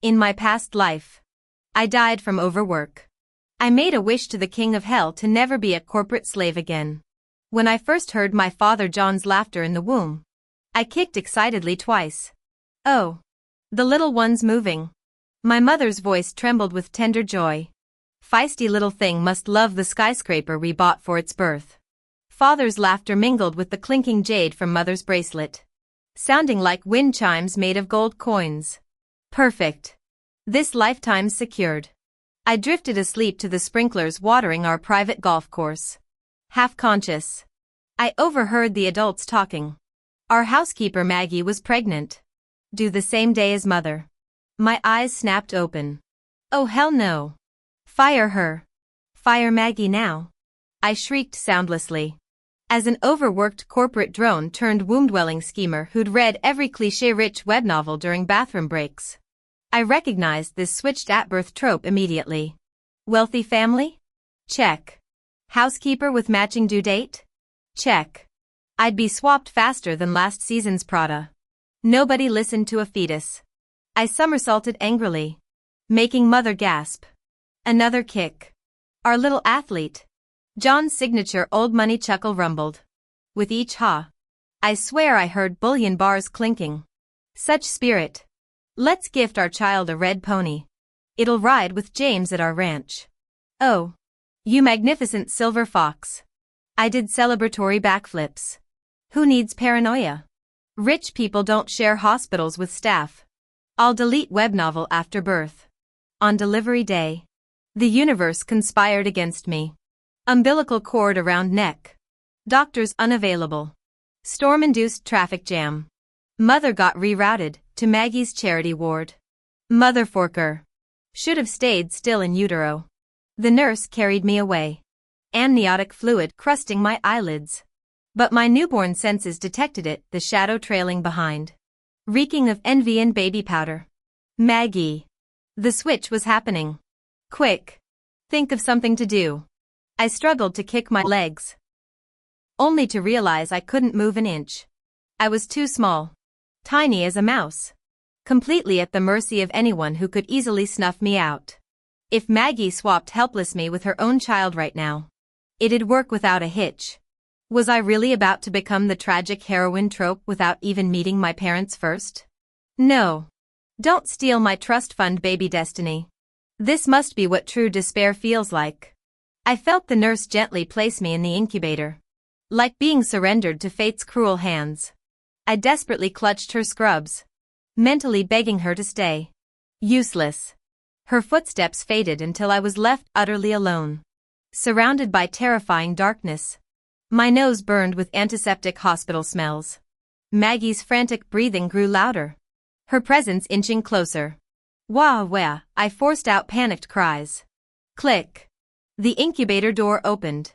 In my past life, I died from overwork. I made a wish to the king of hell to never be a corporate slave again. When I first heard my father John's laughter in the womb, I kicked excitedly twice. Oh, the little one's moving. My mother's voice trembled with tender joy. Feisty little thing must love the skyscraper we bought for its birth. Father's laughter mingled with the clinking jade from mother's bracelet, sounding like wind chimes made of gold coins. Perfect. This lifetime's secured. I drifted asleep to the sprinklers watering our private golf course. Half conscious, I overheard the adults talking. Our housekeeper Maggie was pregnant. Due the same day as mother. My eyes snapped open. Oh hell no. Fire her. Fire Maggie now. I shrieked soundlessly. As an overworked corporate drone turned womb-dwelling schemer who'd read every cliché-rich web novel during bathroom breaks, I recognized this switched at-birth trope immediately. Wealthy family? Check. Housekeeper with matching due date? Check. I'd be swapped faster than last season's Prada. Nobody listened to a fetus. I somersaulted angrily, making mother gasp. Another kick. Our little athlete. John's signature old money chuckle rumbled. With each ha, I swear I heard bullion bars clinking. Such spirit. Let's gift our child a red pony. It'll ride with James at our ranch. Oh, you magnificent silver fox. I did celebratory backflips. Who needs paranoia? Rich people don't share hospitals with staff. I'll delete web novel after birth. On delivery day, the universe conspired against me. Umbilical cord around neck. Doctors unavailable. Storm-induced traffic jam. Mother got rerouted to Maggie's charity ward. Mother forker. Should have stayed still in utero. The nurse carried me away. Amniotic fluid crusting my eyelids. But my newborn senses detected it, the shadow trailing behind. Reeking of envy and baby powder. Maggie. The switch was happening. Quick. Think of something to do. I struggled to kick my legs, only to realize I couldn't move an inch. I was too small. Tiny as a mouse. Completely at the mercy of anyone who could easily snuff me out. If Maggie swapped helpless me with her own child right now, it'd work without a hitch. Was I really about to become the tragic heroine trope without even meeting my parents first? No. Don't steal my trust fund baby destiny. This must be what true despair feels like. I felt the nurse gently place me in the incubator. Like being surrendered to fate's cruel hands. I desperately clutched her scrubs, mentally begging her to stay. Useless. Her footsteps faded until I was left utterly alone. Surrounded by terrifying darkness. My nose burned with antiseptic hospital smells. Maggie's frantic breathing grew louder. Her presence inching closer. Wah wah, I forced out panicked cries. Click. The incubator door opened.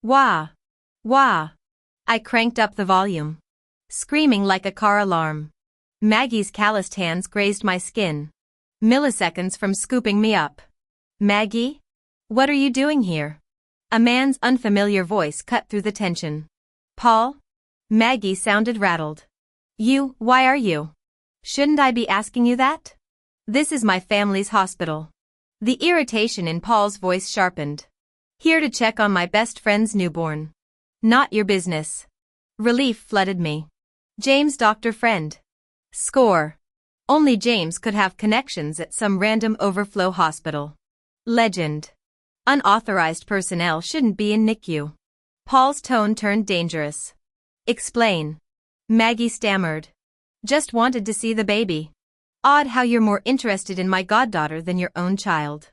Wah! Wah! I cranked up the volume, screaming like a car alarm. Maggie's calloused hands grazed my skin, milliseconds from scooping me up. Maggie? What are you doing here? A man's unfamiliar voice cut through the tension. Paul? Maggie sounded rattled. Why are you? Shouldn't I be asking you that? This is my family's hospital. The irritation in Paul's voice sharpened. Here to check on my best friend's newborn. Not your business. Relief flooded me. James' doctor friend. Score. Only James could have connections at some random overflow hospital. Legend. Unauthorized personnel shouldn't be in NICU. Paul's tone turned dangerous. Explain. Maggie stammered. Just wanted to see the baby. Odd how you're more interested in my goddaughter than your own child.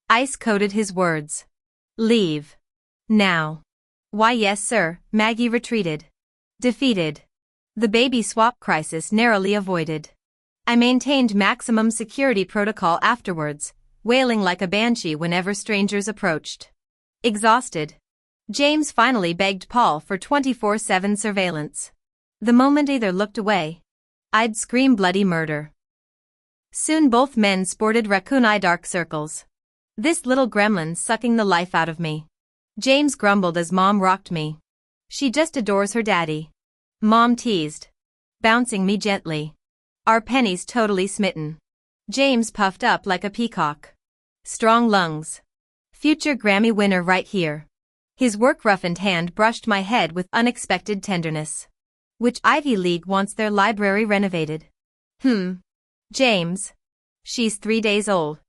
Ice-coated his words. Leave. Now. Why yes sir, Maggie retreated. Defeated. The baby swap crisis narrowly avoided. I maintained maximum security protocol afterwards, wailing like a banshee whenever strangers approached. Exhausted. James finally begged Paul for 24/7 surveillance. The moment either looked away, I'd scream bloody murder. Soon both men sported raccoon-eye dark circles. This little gremlin sucking the life out of me. James grumbled as Mom rocked me. She just adores her daddy. Mom teased, bouncing me gently. Our pennies totally smitten. James puffed up like a peacock. Strong lungs. Future Grammy winner right here. His work-roughened hand brushed my head with unexpected tenderness. Which Ivy League wants their library renovated? James. She's 3 days old.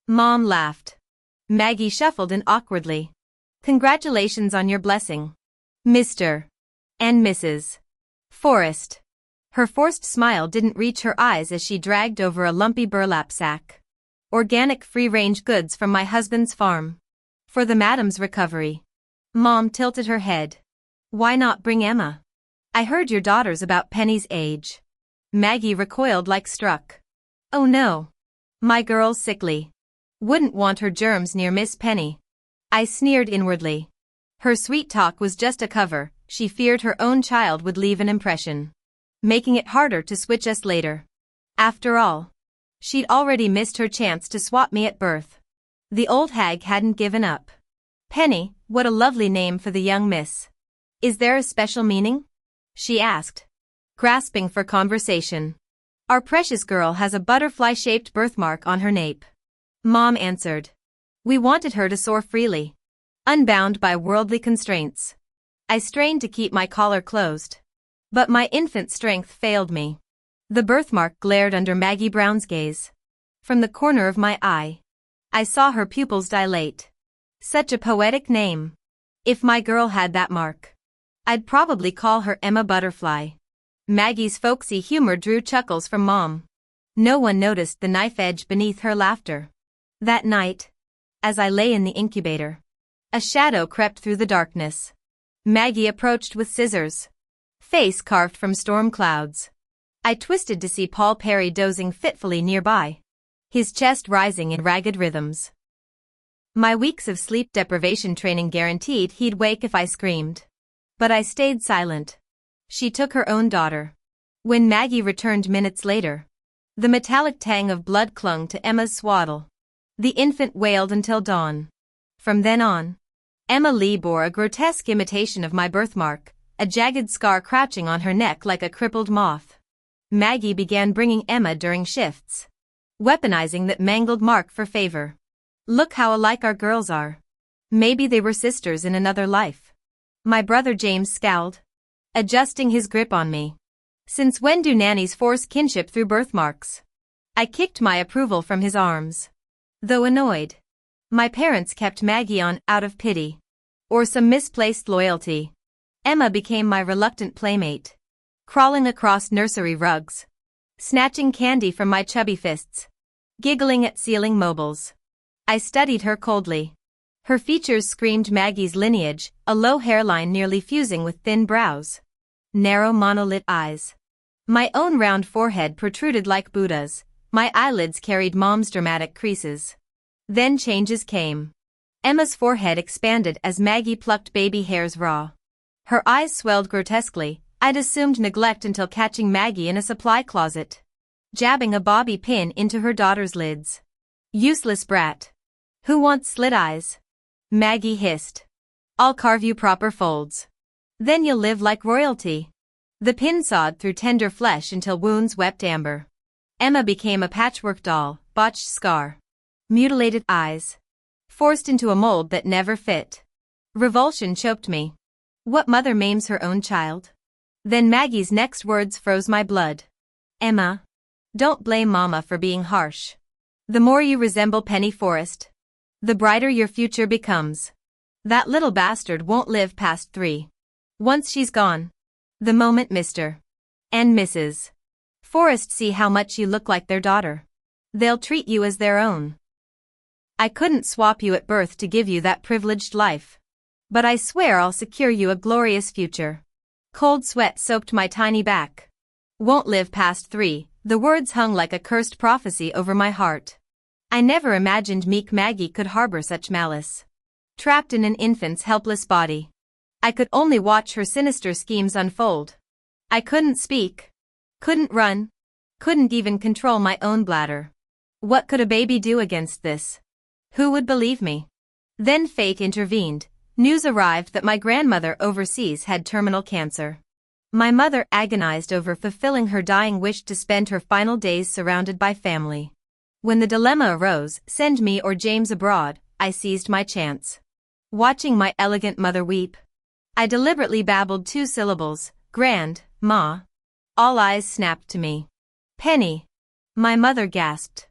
Mom laughed. Maggie shuffled in awkwardly. Congratulations on your blessing. Mr. and Mrs. Forrest. Her forced smile didn't reach her eyes as she dragged over a lumpy burlap sack. Organic free-range goods from my husband's farm. For the madam's recovery. Mom tilted her head. Why not bring Emma? I heard your daughter's about Penny's age. Maggie recoiled like struck. Oh no. My girl's sickly. Wouldn't want her germs near Miss Penny. I sneered inwardly. Her sweet talk was just a cover. She feared her own child would leave an impression, making it harder to switch us later. After all, she'd already missed her chance to swap me at birth. The old hag hadn't given up. Penny, what a lovely name for the young miss. Is there a special meaning? She asked, grasping for conversation. Our precious girl has a butterfly-shaped birthmark on her nape. Mom answered. We wanted her to soar freely, unbound by worldly constraints. I strained to keep my collar closed, but my infant strength failed me. The birthmark glared under Maggie Brown's gaze. From the corner of my eye, I saw her pupils dilate. Such a poetic name. If my girl had that mark, I'd probably call her Emma Butterfly. Maggie's folksy humor drew chuckles from Mom. No one noticed the knife edge beneath her laughter. That night, as I lay in the incubator, a shadow crept through the darkness. Maggie approached with scissors, face carved from storm clouds. I twisted to see Paul Perry dozing fitfully nearby, his chest rising in ragged rhythms. My weeks of sleep deprivation training guaranteed he'd wake if I screamed. But I stayed silent. She took her own daughter. When Maggie returned minutes later, the metallic tang of blood clung to Emma's swaddle. The infant wailed until dawn. From then on, Emma Lee bore a grotesque imitation of my birthmark, a jagged scar crouching on her neck like a crippled moth. Maggie began bringing Emma during shifts, weaponizing that mangled mark for favor. Look how alike our girls are. Maybe they were sisters in another life. My brother James scowled, adjusting his grip on me. Since when do nannies force kinship through birthmarks? I kicked my approval from his arms. Though annoyed, my parents kept Maggie on out of pity, or some misplaced loyalty. Emma became my reluctant playmate, crawling across nursery rugs, snatching candy from my chubby fists, giggling at ceiling mobiles. I studied her coldly. Her features screamed Maggie's lineage, a low hairline nearly fusing with thin brows, narrow monolith eyes. My own round forehead protruded like Buddha's. My eyelids carried Mom's dramatic creases. Then changes came. Emma's forehead expanded as Maggie plucked baby hairs raw. Her eyes swelled grotesquely. I'd assumed neglect until catching Maggie in a supply closet, jabbing a bobby pin into her daughter's lids. Useless brat. Who wants slit eyes? Maggie hissed. I'll carve you proper folds. Then you'll live like royalty. The pin sawed through tender flesh until wounds wept amber. Emma became a patchwork doll, botched scar, mutilated eyes, forced into a mold that never fit. Revulsion choked me. What mother maims her own child? Then Maggie's next words froze my blood. Emma, don't blame Mama for being harsh. The more you resemble Penny Forrest, the brighter your future becomes. That little bastard won't live past 3. Once she's gone, the moment Mr. and Mrs. Forrest see how much you look like their daughter, they'll treat you as their own. I couldn't swap you at birth to give you that privileged life. But I swear I'll secure you a glorious future. Cold sweat soaked my tiny back. Won't live past 3, the words hung like a cursed prophecy over my heart. I never imagined meek Maggie could harbor such malice. Trapped in an infant's helpless body, I could only watch her sinister schemes unfold. I couldn't speak. Couldn't run. Couldn't even control my own bladder. What could a baby do against this? Who would believe me? Then fate intervened. News arrived that my grandmother overseas had terminal cancer. My mother agonized over fulfilling her dying wish to spend her final days surrounded by family. When the dilemma arose, send me or James abroad, I seized my chance. Watching my elegant mother weep, I deliberately babbled 2 syllables, grand, ma. All eyes snapped to me. Penny. My mother gasped.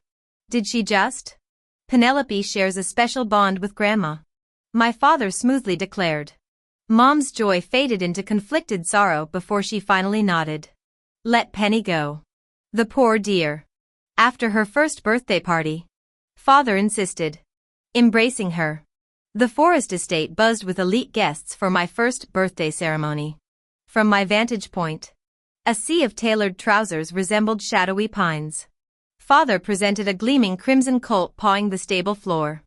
Did she just? Penelope shares a special bond with Grandma. My father smoothly declared. Mom's joy faded into conflicted sorrow before she finally nodded. Let Penny go. The poor dear. After her first birthday party, father insisted. Embracing her. The Forest estate buzzed with elite guests for my first birthday ceremony. From my vantage point, a sea of tailored trousers resembled shadowy pines. Father presented a gleaming crimson colt pawing the stable floor.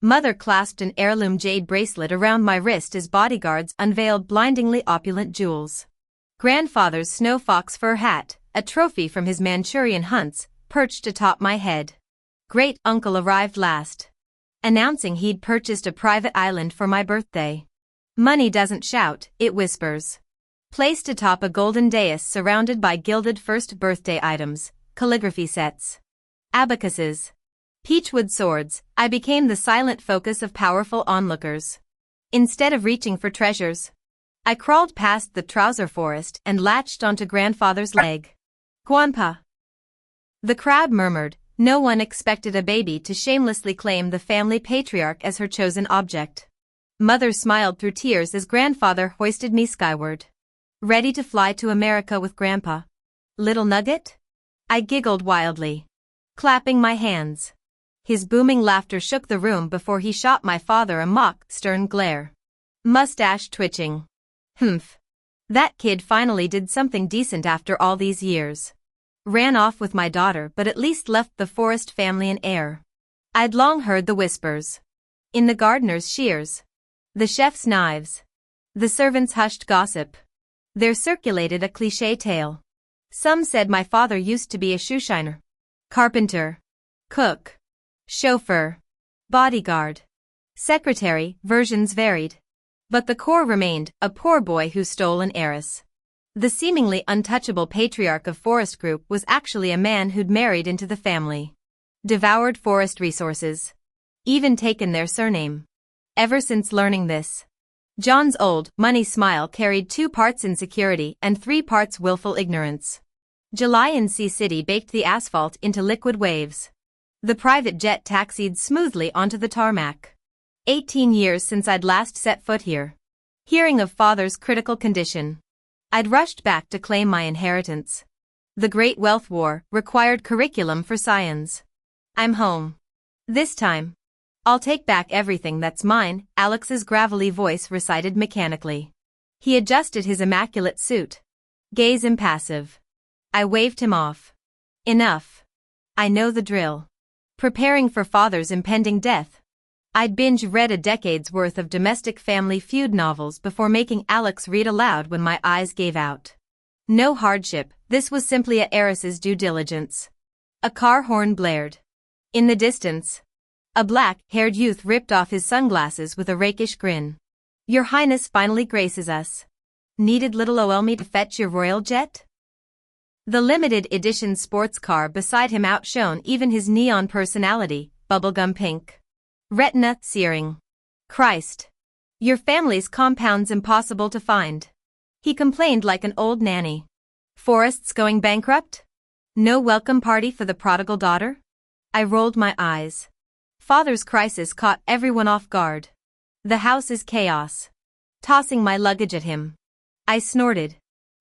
Mother clasped an heirloom jade bracelet around my wrist as bodyguards unveiled blindingly opulent jewels. Grandfather's snow fox fur hat, a trophy from his Manchurian hunts, perched atop my head. Great uncle arrived last, announcing he'd purchased a private island for my birthday. Money doesn't shout, it whispers. Placed atop a golden dais surrounded by gilded first birthday items, calligraphy sets, abacuses, peachwood swords, I became the silent focus of powerful onlookers. Instead of reaching for treasures, I crawled past the trouser forest and latched onto grandfather's leg. Grandpa. The crowd murmured. No one expected a baby to shamelessly claim the family patriarch as her chosen object. Mother smiled through tears as grandfather hoisted me skyward. Ready to fly to America with Grandpa? Little nugget? I giggled wildly, clapping my hands. His booming laughter shook the room before he shot my father a mock, stern glare. Mustache twitching. Humph. That kid finally did something decent after all these years. Ran off with my daughter but at least left the Forest family an heir. I'd long heard the whispers. In the gardener's shears. The chef's knives. The servants' hushed gossip. There circulated a cliché tale. Some said my father used to be a shoeshiner, carpenter, cook, chauffeur, bodyguard, secretary, versions varied. But the core remained, a poor boy who stole an heiress. The seemingly untouchable patriarch of Forest Group was actually a man who'd married into the family. Devoured forest resources. Even taken their surname. Ever since learning this, John's old, money smile carried 2 parts insecurity and 3 parts willful ignorance. July in Sea City baked the asphalt into liquid waves. The private jet taxied smoothly onto the tarmac. 18 years since I'd last set foot here. Hearing of father's critical condition, I'd rushed back to claim my inheritance. The Great Wealth War required curriculum for scions. I'm home. This time, I'll take back everything that's mine, Alex's gravelly voice recited mechanically. He adjusted his immaculate suit. Gaze impassive. I waved him off. Enough. I know the drill. Preparing for father's impending death, I'd binge-read a decade's worth of domestic family feud novels before making Alex read aloud when my eyes gave out. No hardship, this was simply a heiress's due diligence. A car horn blared. In the distance, a black-haired youth ripped off his sunglasses with a rakish grin. Your Highness finally graces us. Needed little ol' me to fetch your royal jet? The limited edition sports car beside him outshone even his neon personality, bubblegum pink. Retina searing. Christ. Your family's compound's impossible to find. He complained like an old nanny. Forests going bankrupt? No welcome party for the prodigal daughter? I rolled my eyes. Father's crisis caught everyone off guard. The house is chaos. Tossing my luggage at him, I snorted.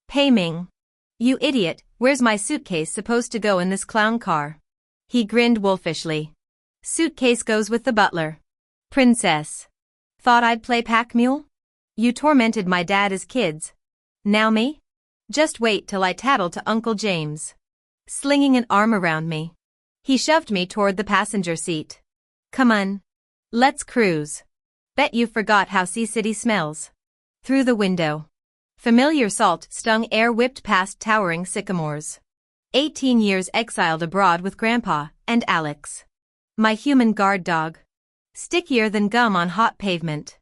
Pei Ming. You idiot, where's my suitcase supposed to go in this clown car? He grinned wolfishly. Suitcase goes with the butler. Princess. Thought I'd play pack mule? You tormented my dad as kids. Now me? Just wait till I tattle to Uncle James. Slinging an arm around me, he shoved me toward the passenger seat. Come on. Let's cruise. Bet you forgot how Sea City smells. Through the window, familiar salt-stung air whipped past towering sycamores. 18 years exiled abroad with Grandpa and Alex. My human guard dog. Stickier than gum on hot pavement.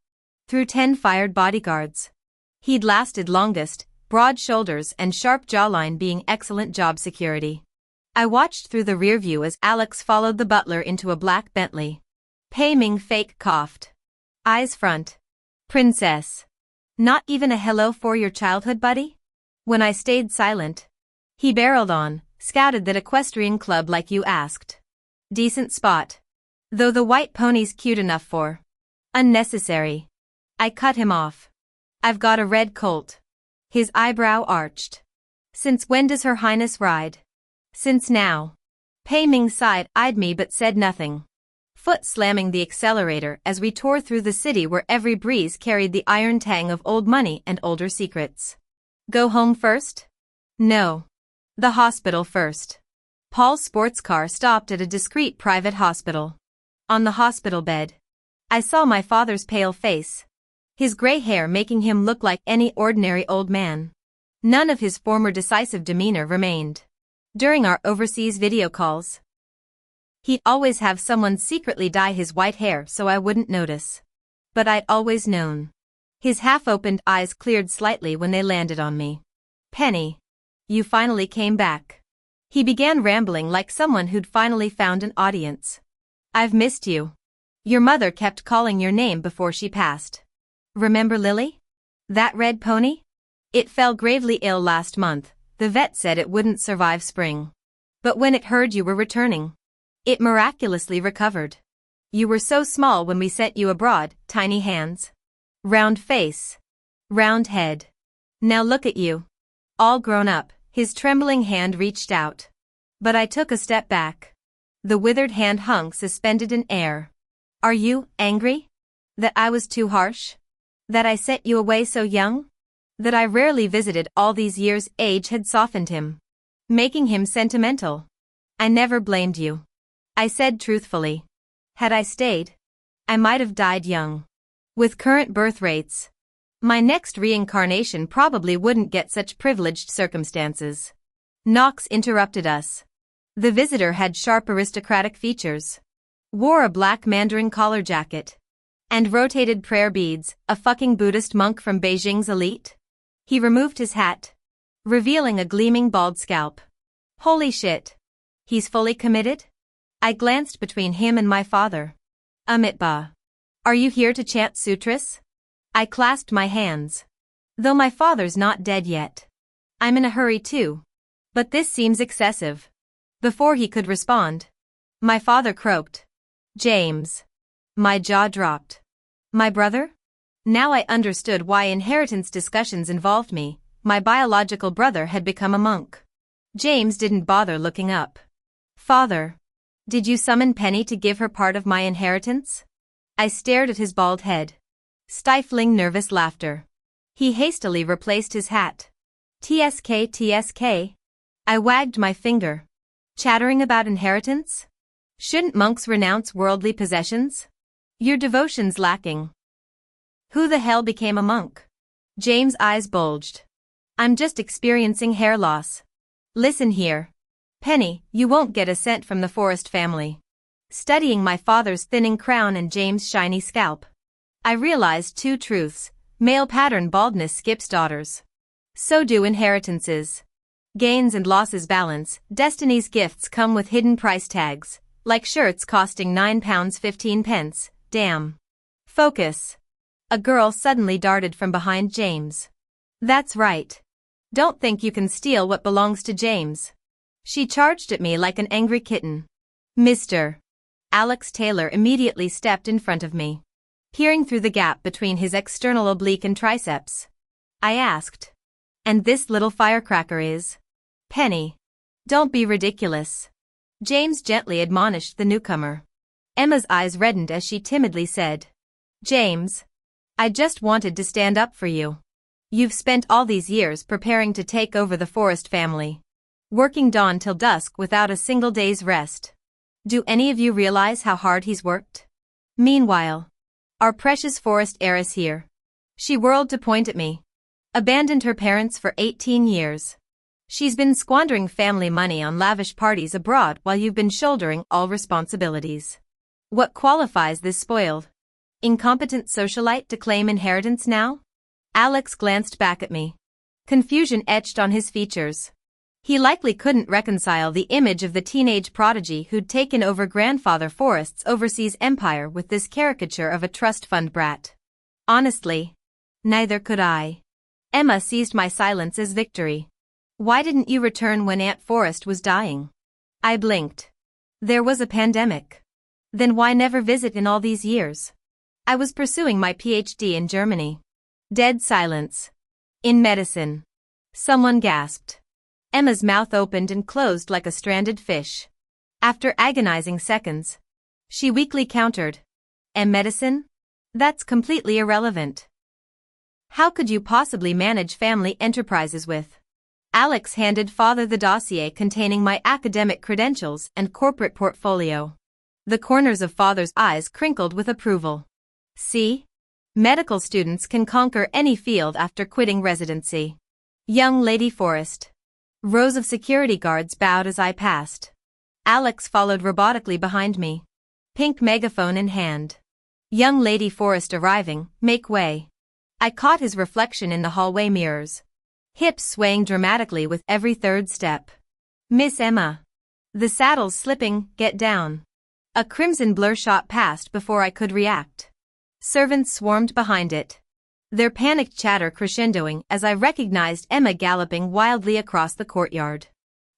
Through 10 fired bodyguards. He'd lasted longest, broad shoulders and sharp jawline being excellent job security. I watched through the rear view as Alex followed the butler into a black Bentley. Pei Ming fake coughed. Eyes front. Princess. Not even a hello for your childhood buddy? When I stayed silent. He barreled on, scouted that equestrian club like you asked. Decent spot. Though the white pony's cute enough for. Unnecessary. I cut him off. I've got a red colt. His eyebrow arched. Since when does Her Highness ride? Since now. Pei Ming side-eyed me but said nothing. Foot slamming the accelerator as we tore through the city where every breeze carried the iron tang of old money and older secrets. Go home first? No. The hospital first. Paul's sports car stopped at a discreet private hospital. On the hospital bed, I saw my father's pale face. His gray hair making him look like any ordinary old man. None of his former decisive demeanor remained. During our overseas video calls, he'd always have someone secretly dye his white hair so I wouldn't notice. But I'd always known. His half-opened eyes cleared slightly when they landed on me. Penny. You finally came back. He began rambling like someone who'd finally found an audience. I've missed you. Your mother kept calling your name before she passed. Remember Lily? That red pony? It fell gravely ill last month. The vet said it wouldn't survive spring. But when it heard you were returning, it miraculously recovered. You were so small when we sent you abroad, tiny hands. Round face. Round head. Now look at you. All grown up. His trembling hand reached out. But I took a step back. The withered hand hung suspended in air. Are you angry? That I was too harsh? That I sent you away so young? That I rarely visited all these years? Age had softened him, making him sentimental. I never blamed you. I said truthfully. Had I stayed, I might have died young. With current birth rates, my next reincarnation probably wouldn't get such privileged circumstances. Knox interrupted us. The visitor had sharp aristocratic features. Wore a black mandarin collar jacket. And rotated prayer beads, a fucking Buddhist monk from Beijing's elite. He removed his hat, revealing a gleaming bald scalp. Holy shit. He's fully committed? I glanced between him and my father. Amitba. Are you here to chant sutras? I clasped my hands. Though my father's not dead yet. I'm in a hurry too. But this seems excessive. Before he could respond, my father croaked. James. My jaw dropped. My brother? Now I understood why inheritance discussions involved me. My biological brother had become a monk. James didn't bother looking up. Father. Did you summon Penny to give her part of my inheritance? I stared at his bald head. Stifling nervous laughter. He hastily replaced his hat. TSK. I wagged my finger. Chattering about inheritance? Shouldn't monks renounce worldly possessions? Your devotion's lacking. Who the hell became a monk? James' eyes bulged. I'm just experiencing hair loss. Listen here. Penny, you won't get a cent from the Forrest family. Studying my father's thinning crown and James' shiny scalp, I realized two truths. Male pattern baldness skips daughters. So do inheritances. Gains and losses balance. Destiny's gifts come with hidden price tags, like shirts costing £9.15. Damn. Focus. A girl suddenly darted from behind James. That's right. Don't think you can steal what belongs to James. She charged at me like an angry kitten. Mr. Alex Taylor immediately stepped in front of me, peering through the gap between his external oblique and triceps. I asked. And this little firecracker is? Penny. Don't be ridiculous. James gently admonished the newcomer. Emma's eyes reddened as she timidly said. James. I just wanted to stand up for you. You've spent all these years preparing to take over the Forrest family. Working dawn till dusk without a single day's rest. Do any of you realize how hard he's worked? Meanwhile, our precious Forrest heiress here. She whirled to point at me. Abandoned her parents for 18 years. She's been squandering family money on lavish parties abroad while you've been shouldering all responsibilities. What qualifies this spoiled, incompetent socialite to claim inheritance now? Alex glanced back at me. Confusion etched on his features. He likely couldn't reconcile the image of the teenage prodigy who'd taken over Grandfather Forrest's overseas empire with this caricature of a trust fund brat. Honestly, neither could I. Emma seized my silence as victory. Why didn't you return when Aunt Forrest was dying? I blinked. There was a pandemic. Then why never visit in all these years? I was pursuing my PhD in Germany. Dead silence. In medicine. Someone gasped. Emma's mouth opened and closed like a stranded fish. After agonizing seconds, she weakly countered. And medicine? That's completely irrelevant. How could you possibly manage family enterprises with? Alex handed father the dossier containing my academic credentials and corporate portfolio. The corners of father's eyes crinkled with approval. See? Medical students can conquer any field after quitting residency. Young Lady Forrest. Rows of security guards bowed as I passed. Alex followed robotically behind me. Pink megaphone in hand. Young Lady Forrest arriving, make way. I caught his reflection in the hallway mirrors. Hips swaying dramatically with every third step. Miss Emma. The saddle's slipping, get down. A crimson blur shot past before I could react. Servants swarmed behind it. Their panicked chatter crescendoing as I recognized Emma galloping wildly across the courtyard.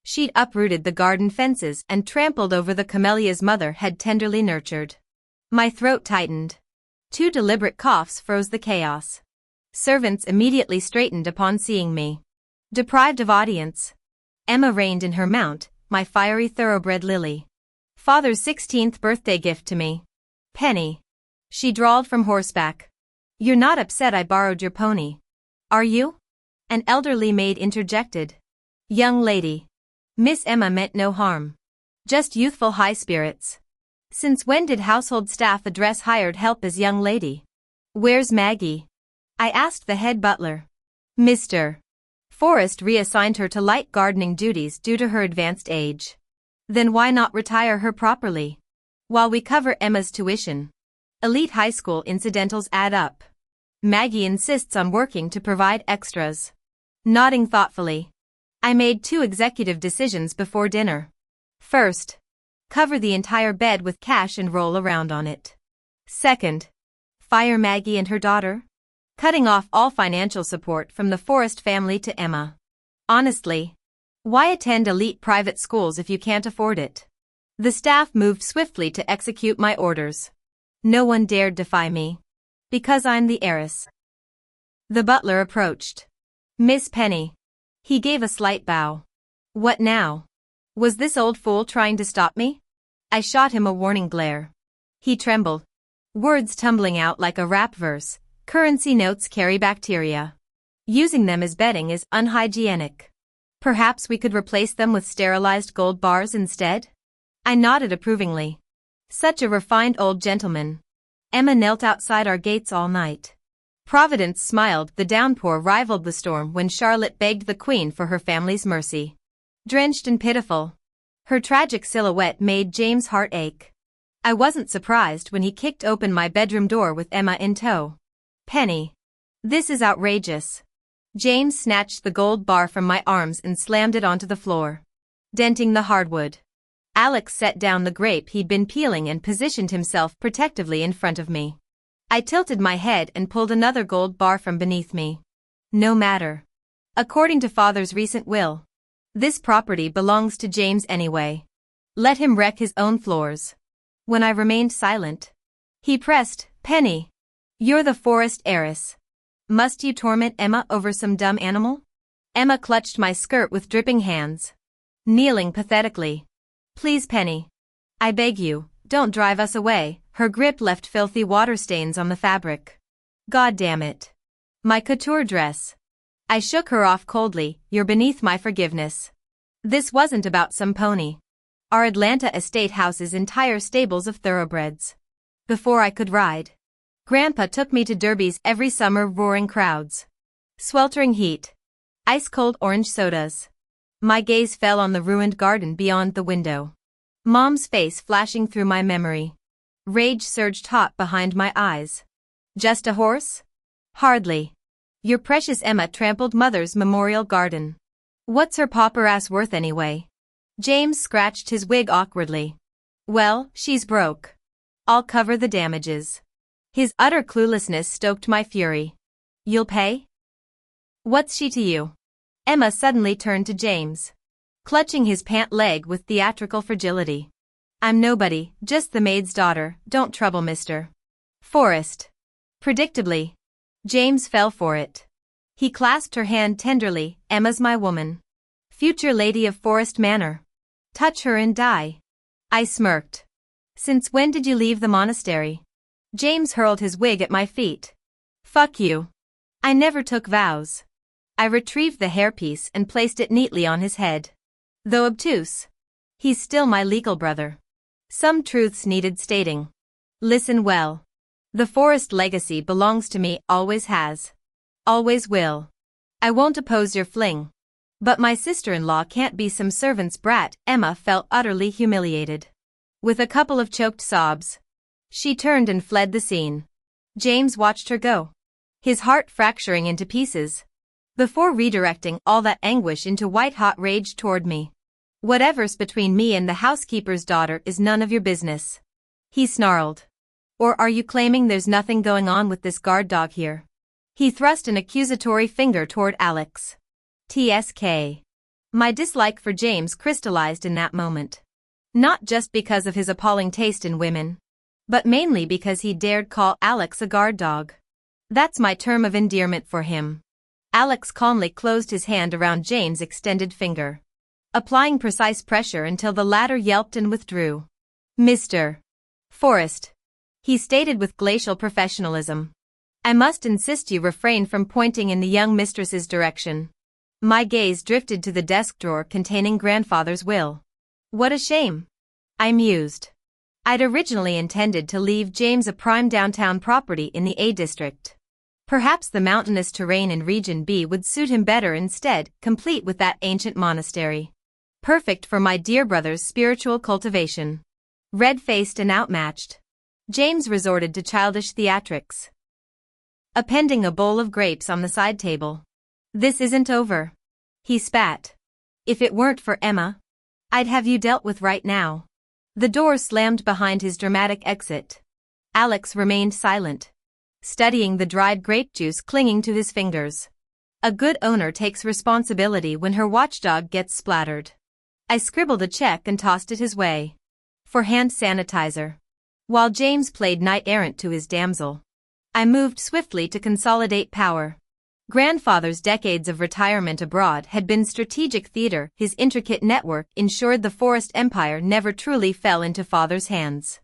She'd uprooted the garden fences and trampled over the camellias mother had tenderly nurtured. My throat tightened. 2 deliberate coughs froze the chaos. Servants immediately straightened upon seeing me. Deprived of audience, Emma reined in her mount, my fiery thoroughbred Lily. Father's 16th birthday gift to me. Penny. She drawled from horseback. You're not upset I borrowed your pony, are you? An elderly maid interjected. Young lady. Miss Emma meant no harm. Just youthful high spirits. Since when did household staff address hired help as young lady? Where's Maggie? I asked the head butler. Mr. Forrest reassigned her to light gardening duties due to her advanced age. Then why not retire her properly? While we cover Emma's tuition. Elite high school incidentals add up. Maggie insists on working to provide extras. Nodding thoughtfully. I made 2 executive decisions before dinner. First, cover the entire bed with cash and roll around on it. Second, fire Maggie and her daughter, cutting off all financial support from the Forrest family to Emma. Honestly, why attend elite private schools if you can't afford it? The staff moved swiftly to execute my orders. No one dared defy me. Because I'm the heiress. The butler approached. Miss Penny. He gave a slight bow. What now? Was this old fool trying to stop me? I shot him a warning glare. He trembled. Words tumbling out like a rap verse. Currency notes carry bacteria. Using them as betting is unhygienic. Perhaps we could replace them with sterilized gold bars instead? I nodded approvingly. Such a refined old gentleman. Emma knelt outside our gates all night. Providence smiled, the downpour rivaled the storm when Charlotte begged the Queen for her family's mercy. Drenched and pitiful, her tragic silhouette made James' heart ache. I wasn't surprised when he kicked open my bedroom door with Emma in tow. Penny. This is outrageous. James snatched the gold bar from my arms and slammed it onto the floor, denting the hardwood. Alex set down the grape he'd been peeling and positioned himself protectively in front of me. I tilted my head and pulled another gold bar from beneath me. No matter. According to Father's recent will, this property belongs to James anyway. Let him wreck his own floors. When I remained silent, he pressed, Penny. You're the Forrest heiress. Must you torment Emma over some dumb animal? Emma clutched my skirt with dripping hands. Kneeling pathetically. Please, Penny. I beg you, don't drive us away. Her grip left filthy water stains on the fabric. God damn it. My couture dress. I shook her off coldly. You're beneath my forgiveness. This wasn't about some pony. Our Atlanta estate houses entire stables of thoroughbreds. Before I could ride, Grandpa took me to derbies every summer, roaring crowds, sweltering heat, ice-cold orange sodas. My gaze fell on the ruined garden beyond the window. Mom's face flashing through my memory. Rage surged hot behind my eyes. Just a horse? Hardly. Your precious Emma trampled Mother's memorial garden. What's her pauper ass worth anyway? James scratched his wig awkwardly. Well, she's broke. I'll cover the damages. His utter cluelessness stoked my fury. You'll pay? What's she to you? Emma suddenly turned to James, clutching his pant leg with theatrical fragility. I'm nobody, just the maid's daughter, don't trouble Mr. Forrest. Predictably, James fell for it. He clasped her hand tenderly. Emma's my woman. Future lady of Forest Manor. Touch her and die. I smirked. Since when did you leave the monastery? James hurled his wig at my feet. Fuck you. I never took vows. I retrieved the hairpiece and placed it neatly on his head. Though obtuse, he's still my legal brother. Some truths needed stating. Listen well. The Forrest legacy belongs to me, always has. Always will. I won't oppose your fling. But my sister-in-law can't be some servant's brat. Emma felt utterly humiliated. With a couple of choked sobs, she turned and fled the scene. James watched her go, his heart fracturing into pieces, before redirecting all that anguish into white-hot rage toward me. Whatever's between me and the housekeeper's daughter is none of your business, he snarled. Or are you claiming there's nothing going on with this guard dog here? He thrust an accusatory finger toward Alex. TSK. My dislike for James crystallized in that moment. Not just because of his appalling taste in women, but mainly because he dared call Alex a guard dog. That's my term of endearment for him. Alex calmly closed his hand around James' extended finger, applying precise pressure until the latter yelped and withdrew. Mr. Forrest, he stated with glacial professionalism, I must insist you refrain from pointing in the young mistress's direction. My gaze drifted to the desk drawer containing grandfather's will. What a shame, I mused. I'd originally intended to leave James a prime downtown property in the A district. Perhaps the mountainous terrain in Region B would suit him better instead, complete with that ancient monastery. Perfect for my dear brother's spiritual cultivation. Red-faced and outmatched, James resorted to childish theatrics, appending a bowl of grapes on the side table. This isn't over, he spat. If it weren't for Emma, I'd have you dealt with right now. The door slammed behind his dramatic exit. Alex remained silent, studying the dried grape juice clinging to his fingers. A good owner takes responsibility when her watchdog gets splattered. I scribbled a check and tossed it his way. For hand sanitizer. While James played knight-errant to his damsel, I moved swiftly to consolidate power. Grandfather's decades of retirement abroad had been strategic theater. His intricate network ensured the Forest Empire never truly fell into father's hands.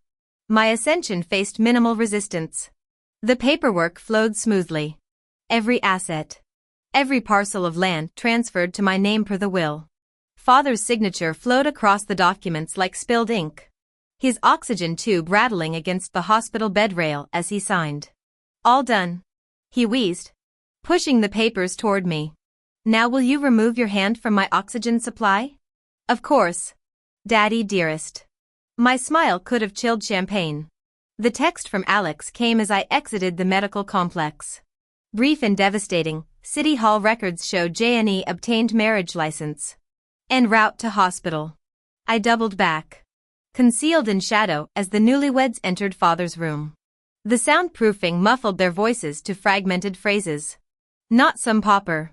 My ascension faced minimal resistance. The paperwork flowed smoothly. Every asset, every parcel of land transferred to my name per the will. Father's signature flowed across the documents like spilled ink, his oxygen tube rattling against the hospital bed rail as he signed. All done, he wheezed, pushing the papers toward me. Now will you remove your hand from my oxygen supply? Of course, Daddy dearest. My smile could have chilled champagne. The text from Alex came as I exited the medical complex. Brief and devastating, City Hall records show J&E obtained marriage license. En route to hospital. I doubled back, concealed in shadow as the newlyweds entered father's room. The soundproofing muffled their voices to fragmented phrases. Not some pauper.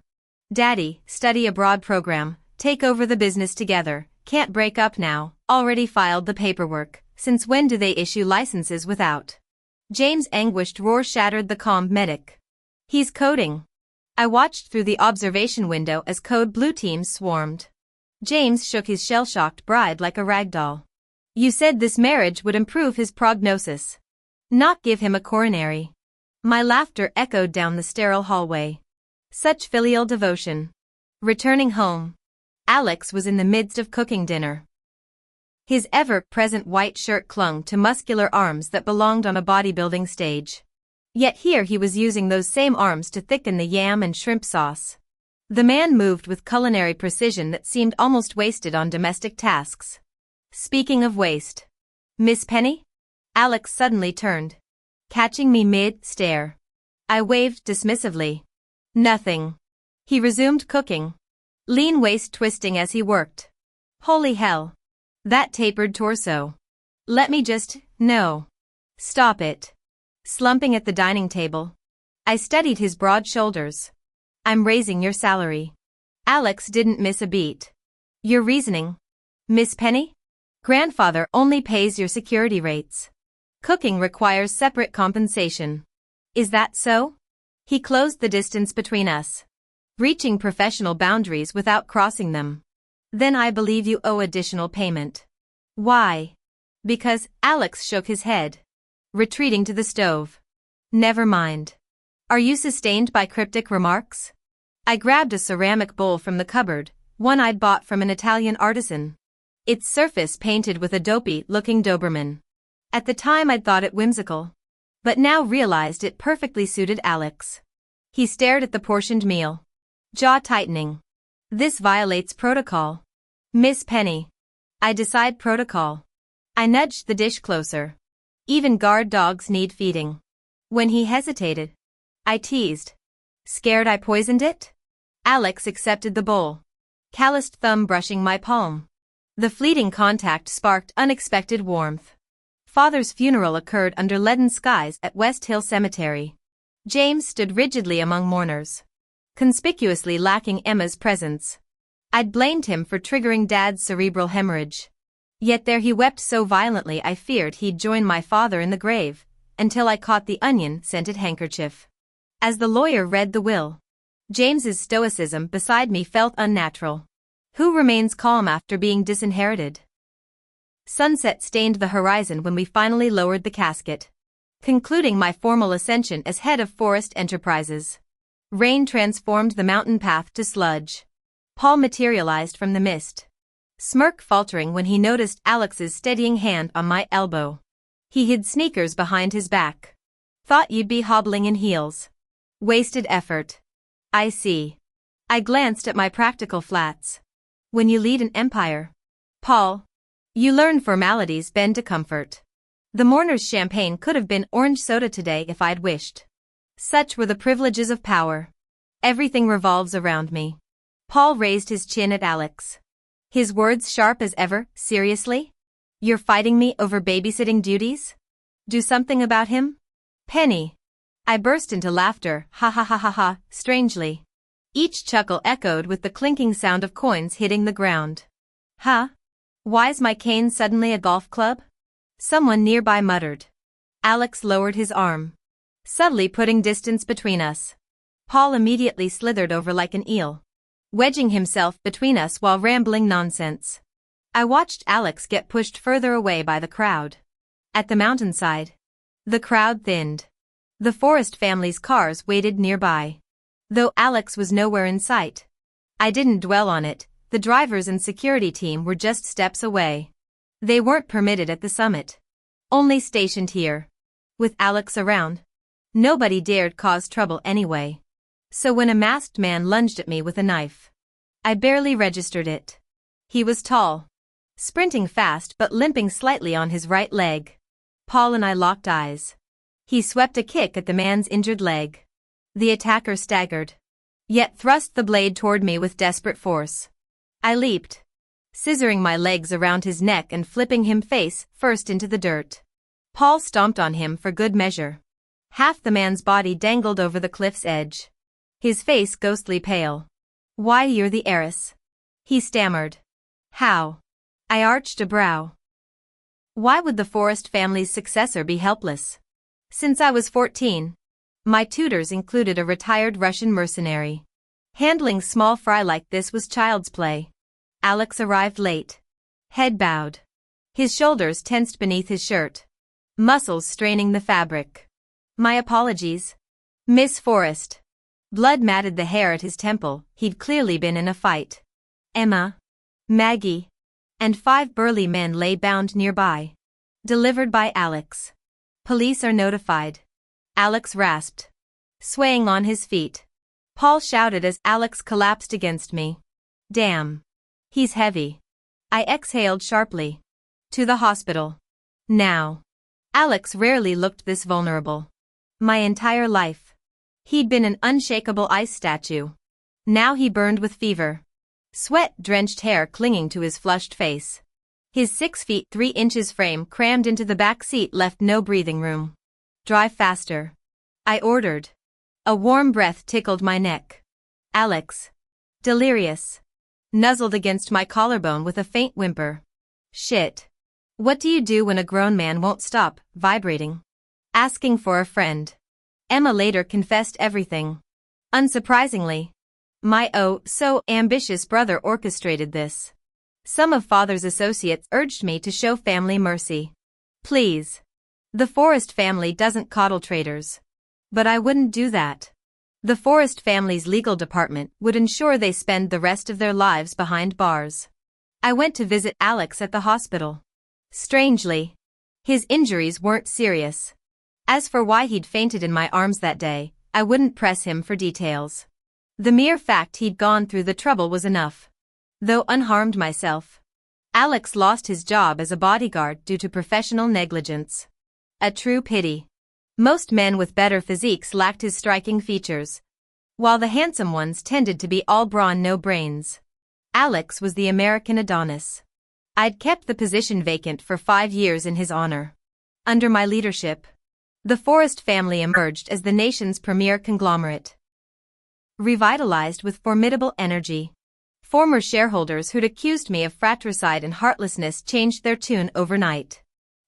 Daddy, study abroad program, take over the business together, can't break up now, already filed the paperwork, since when do they issue licenses without? James' anguished roar shattered the calm medic. He's coding. I watched through the observation window as code blue teams swarmed. James shook his shell-shocked bride like a ragdoll. You said this marriage would improve his prognosis, not give him a coronary. My laughter echoed down the sterile hallway. Such filial devotion. Returning home, Alex was in the midst of cooking dinner. His ever-present white shirt clung to muscular arms that belonged on a bodybuilding stage. Yet here he was using those same arms to thicken the yam and shrimp sauce. The man moved with culinary precision that seemed almost wasted on domestic tasks. Speaking of waste, Miss Penny? Alex suddenly turned, catching me mid-stare. I waved dismissively. Nothing. He resumed cooking, Lean waist twisting as he worked. Holy hell. That tapered torso. Let me just, no. Stop it. Slumping at the dining table. I studied his broad shoulders. I'm raising your salary. Alex didn't miss a beat. Your reasoning? Miss Penny? Grandfather only pays your security rates. Cooking requires separate compensation. Is that so? He closed the distance between us, reaching professional boundaries without crossing them. Then I believe you owe additional payment. Why? Because, Alex shook his head, retreating to the stove. Never mind. Are you sustained by cryptic remarks? I grabbed a ceramic bowl from the cupboard, one I'd bought from an Italian artisan. Its surface painted with a dopey-looking Doberman. At the time I'd thought it whimsical, but now realized it perfectly suited Alex. He stared at the portioned meal, jaw tightening. This violates protocol. Miss Penny. I decide protocol. I nudged the dish closer. Even guard dogs need feeding. When he hesitated, I teased. Scared I poisoned it? Alex accepted the bowl, calloused thumb brushing my palm. The fleeting contact sparked unexpected warmth. Father's funeral occurred under leaden skies at West Hill Cemetery. James stood rigidly among mourners, conspicuously lacking Emma's presence. I'd blamed him for triggering Dad's cerebral hemorrhage. Yet there he wept so violently I feared he'd join my father in the grave, until I caught the onion-scented handkerchief. As the lawyer read the will, James's stoicism beside me felt unnatural. Who remains calm after being disinherited? Sunset stained the horizon when we finally lowered the casket, concluding my formal ascension as head of Forest Enterprises. Rain transformed the mountain path to sludge. Paul materialized from the mist, smirk faltering when he noticed Alex's steadying hand on my elbow. He hid sneakers behind his back. Thought you'd be hobbling in heels. Wasted effort. I see. I glanced at my practical flats. When you lead an empire, Paul, you learn formalities bend to comfort. The mourner's champagne could have been orange soda today if I'd wished. Such were the privileges of power. Everything revolves around me. Paul raised his chin at Alex. His words sharp as ever. Seriously? You're fighting me over babysitting duties? Do something about him? Penny. I burst into laughter, ha ha ha ha ha, strangely. Each chuckle echoed with the clinking sound of coins hitting the ground. Huh? Why's my cane suddenly a golf club? Someone nearby muttered. Alex lowered his arm, subtly putting distance between us. Paul immediately slithered over like an eel, wedging himself between us while rambling nonsense. I watched Alex get pushed further away by the crowd. At the mountainside, the crowd thinned. The Forest family's cars waited nearby, though Alex was nowhere in sight. I didn't dwell on it. The drivers and security team were just steps away. They weren't permitted at the summit, only stationed here. With Alex around, nobody dared cause trouble anyway. So when a masked man lunged at me with a knife, I barely registered it. He was tall, sprinting fast but limping slightly on his right leg. Paul and I locked eyes. He swept a kick at the man's injured leg. The attacker staggered, yet thrust the blade toward me with desperate force. I leaped, scissoring my legs around his neck and flipping him face first into the dirt. Paul stomped on him for good measure. Half the man's body dangled over the cliff's edge, his face ghostly pale. Why, you're the heiress? He stammered. How? I arched a brow. Why would the Forest family's successor be helpless? Since I was 14, my tutors included a retired Russian mercenary. Handling small fry like this was child's play. Alex arrived late, head bowed, his shoulders tensed beneath his shirt, muscles straining the fabric. My apologies, Miss Forest. Blood matted the hair at his temple. He'd clearly been in a fight. Emma, Maggie, and 5 burly men lay bound nearby. Delivered by Alex. Police are notified. Alex rasped, swaying on his feet. Paul shouted as Alex collapsed against me. Damn. He's heavy. I exhaled sharply. To the hospital. Now. Alex rarely looked this vulnerable. My entire life, he'd been an unshakable ice statue. Now he burned with fever. sweat-drenched hair clinging to his flushed face. His 6 feet 3 inches frame crammed into the back seat left no breathing room. "Drive faster," I ordered. A warm breath tickled my neck. Alex, delirious, nuzzled against my collarbone with a faint whimper. "Shit. What do you do when a grown man won't stop vibrating? Asking for a friend." Emma later confessed everything. Unsurprisingly, my oh-so-ambitious brother orchestrated this. Some of father's associates urged me to show family mercy. "Please. The Forrest family doesn't coddle traitors." But I wouldn't do that. The Forrest family's legal department would ensure they spend the rest of their lives behind bars. I went to visit Alex at the hospital. Strangely, his injuries weren't serious. As for why he'd fainted in my arms that day, I wouldn't press him for details. The mere fact he'd gone through the trouble was enough. Though unharmed myself. Alex lost his job as a bodyguard due to professional negligence. A true pity. Most men with better physiques lacked his striking features, while the handsome ones tended to be all brawn no brains. Alex was the American Adonis. I'd kept the position vacant for 5 years in his honor. Under my leadership, the Forrest family emerged as the nation's premier conglomerate. Revitalized with formidable energy. Former shareholders who'd accused me of fratricide and heartlessness changed their tune overnight.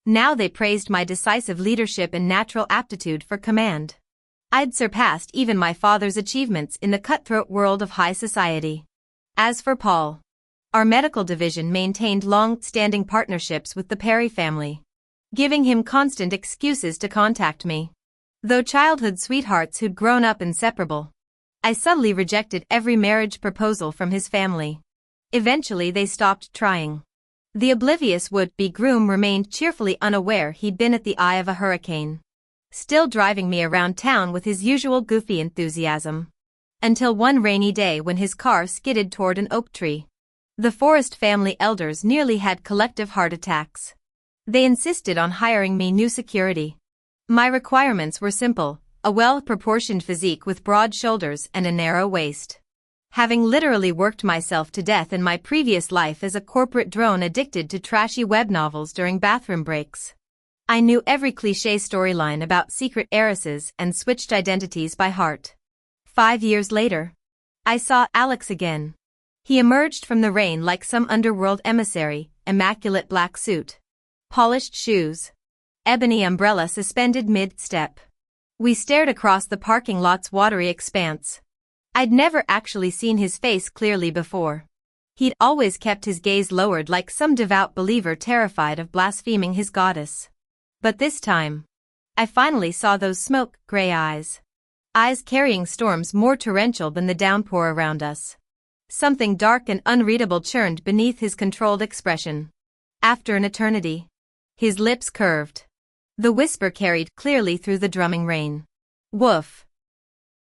Now they praised my decisive leadership and natural aptitude for command. I'd surpassed even my father's achievements in the cutthroat world of high society. As for Paul, our medical division maintained long-standing partnerships with the Perry family, giving him constant excuses to contact me. Though childhood sweethearts who'd grown up inseparable, I subtly rejected every marriage proposal from his family. Eventually they stopped trying. The oblivious would-be groom remained cheerfully unaware he'd been at the eye of a hurricane, still driving me around town with his usual goofy enthusiasm. Until one rainy day when his car skidded toward an oak tree. The Forrest family elders nearly had collective heart attacks. They insisted on hiring me new security. My requirements were simple: a well-proportioned physique with broad shoulders and a narrow waist. Having literally worked myself to death in my previous life as a corporate drone addicted to trashy web novels during bathroom breaks, I knew every cliché storyline about secret heiresses and switched identities by heart. 5 years later, I saw Alex again. He emerged from the rain like some underworld emissary, immaculate black suit, polished shoes, ebony umbrella suspended mid-step. We stared across the parking lot's watery expanse. I'd never actually seen his face clearly before. He'd always kept his gaze lowered like some devout believer terrified of blaspheming his goddess. But this time, I finally saw those smoke-gray eyes. Eyes carrying storms more torrential than the downpour around us. Something dark and unreadable churned beneath his controlled expression. After an eternity, his lips curved. The whisper carried clearly through the drumming rain. "Woof.